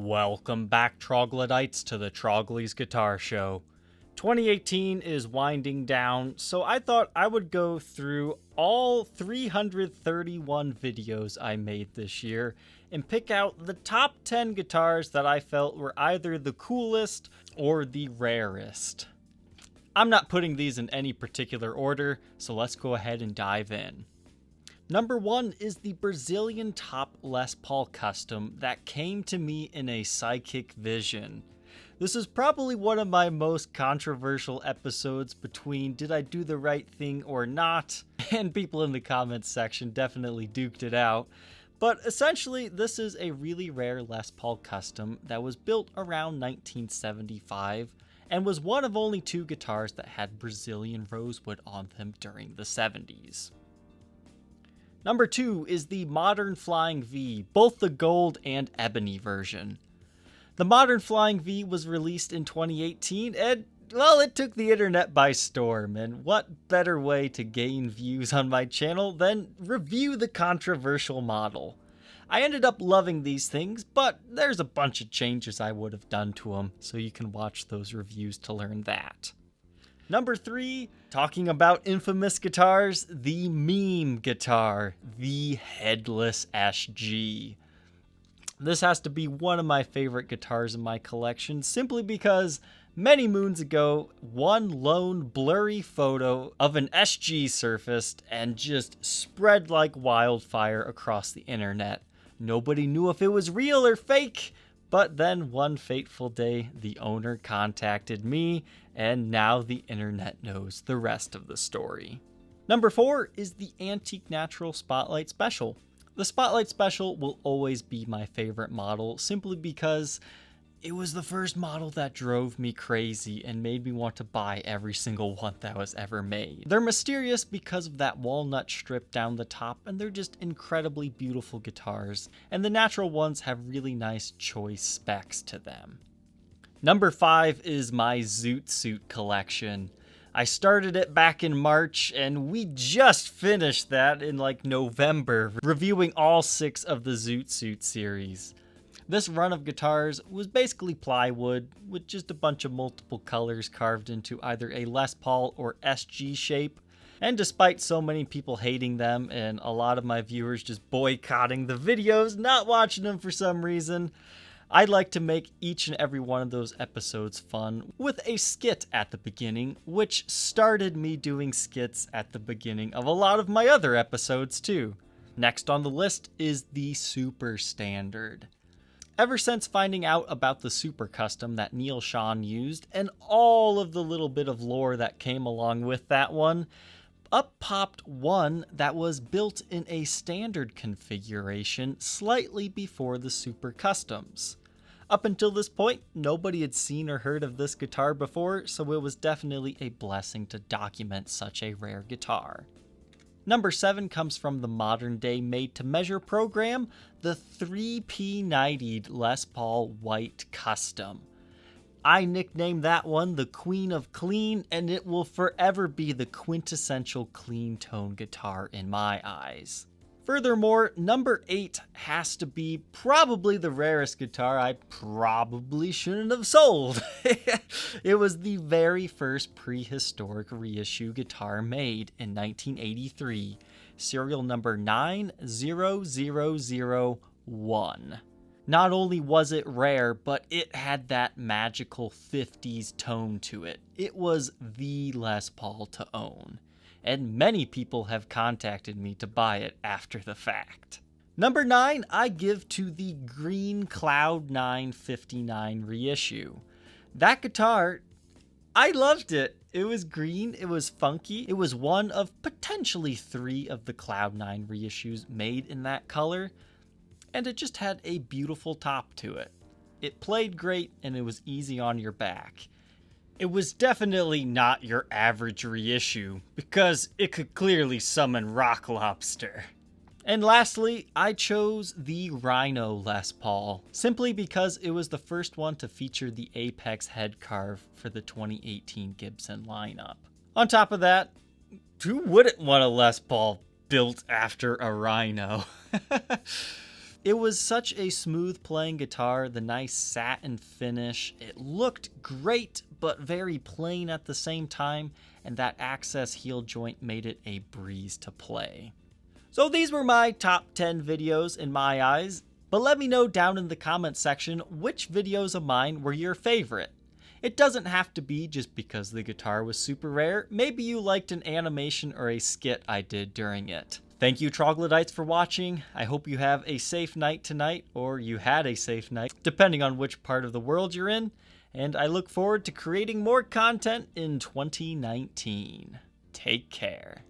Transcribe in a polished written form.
Welcome back, troglodytes, to the Trogly's Guitar Show. 2018 is winding down, so I thought I would go through all 331 videos I made this year and pick out the top 10 guitars that I felt were either the coolest or the rarest. I'm not putting these in any particular order, so let's go ahead and dive in. Number 1 is the Brazilian Top Les Paul Custom that came to me in a psychic vision. This is probably one of my most controversial episodes between did I do the right thing or not, and people in the comments section definitely duked it out. But essentially, this is a really rare Les Paul Custom that was built around 1975 and was one of only 2 guitars that had Brazilian rosewood on them during the 70s. Number 2 is the Modern Flying V, both the gold and ebony version. The Modern Flying V was released in 2018 and, well, it took the internet by storm, and what better way to gain views on my channel than review the controversial model. I ended up loving these things, but there's a bunch of changes I would have done to them, so you can watch those reviews to learn that. Number 3, talking about infamous guitars, the meme guitar, the Headless Ashgee. This has to be one of my favorite guitars in my collection, simply because many moons ago, one lone blurry photo of an SG surfaced and just spread like wildfire across the internet. Nobody knew if it was real or fake, but then one fateful day, the owner contacted me, and now the internet knows the rest of the story. Number 4 is the Antique Natural Spotlight Special. The Spotlight Special will always be my favorite model, simply because it was the first model that drove me crazy and made me want to buy every single one that was ever made. They're mysterious because of that walnut strip down the top, and they're just incredibly beautiful guitars, and the natural ones have really nice choice specs to them. Number 5 is my Zoot suit collection. I started it back in March, and we just finished that in November, reviewing all 6 of the Zoot suit series. This run of guitars was basically plywood with just a bunch of multiple colors carved into either a Les Paul or SG shape. And despite so many people hating them and a lot of my viewers just boycotting the videos, not watching them for some reason, I'd like to make each and every one of those episodes fun with a skit at the beginning, which started me doing skits at the beginning of a lot of my other episodes too. Next on the list is the Super Standard. Ever since finding out about the Super Custom that Neil Sean used and all of the little bit of lore that came along with that one, up popped one that was built in a standard configuration slightly before the Super Customs. Up until this point, nobody had seen or heard of this guitar before, so it was definitely a blessing to document such a rare guitar. Number 7 comes from the modern day made-to-measure program, the 3P90'd Les Paul White Custom. I nicknamed that one the Queen of Clean, and it will forever be the quintessential clean tone guitar in my eyes. Furthermore, number 8 has to be probably the rarest guitar I probably shouldn't have sold. It was the very first prehistoric reissue guitar made in 1983, serial number 90001. Not only was it rare, but it had that magical 50s tone to it. It was the Les Paul to own, and many people have contacted me to buy it after the fact. Number 9, I give to the Green Cloud 959 reissue. That guitar, I loved it. It was green, it was funky, it was one of potentially 3 of the Cloud 9 reissues made in that color, and it just had a beautiful top to it. It played great, and it was easy on your back. It was definitely not your average reissue, because it could clearly summon Rock Lobster. And lastly, I chose the Rhino Les Paul, simply because it was the first one to feature the Apex head carve for the 2018 Gibson lineup. On top of that, who wouldn't want a Les Paul built after a Rhino? It was such a smooth playing guitar, the nice satin finish. It looked great, but very plain at the same time, and that access heel joint made it a breeze to play. So these were my top 10 videos in my eyes, but let me know down in the comments section which videos of mine were your favorite. It doesn't have to be just because the guitar was super rare. Maybe you liked an animation or a skit I did during it. Thank you, troglodytes, for watching. I hope you have a safe night tonight, or you had a safe night, depending on which part of the world you're in, and I look forward to creating more content in 2019. Take care.